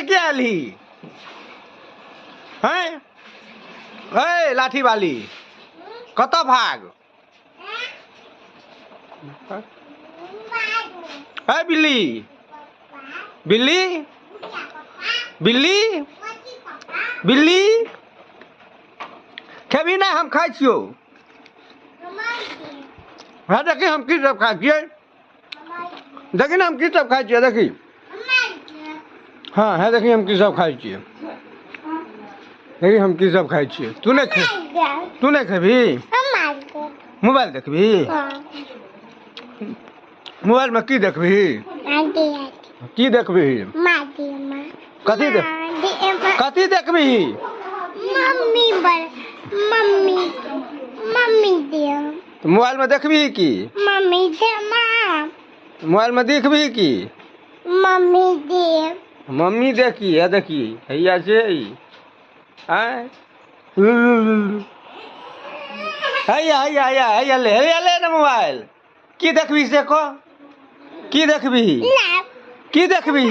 लेके आली हैं? ए लाठी वाली कत भाग है बिल्ली बिल्ली बिल्ली बिल्ली खेबी ना हम खाई छियो हाँ देखी हम की सब खाई छियै देखी ना हम की सब खाई छियै देखी हाँ है देखी हम की सब खाई छियै देखी हम की सब खाई छियै तू नहीं खेबी मोबाइल देखबी मोबाइल में की देखबी की देखबी कथी देखबी मोबाइल में देखबी की मोबाइल में देखबी की मम्मी देखी है देखी हैया से हैया ले ना मोबाइल की देखबी से को की देखबी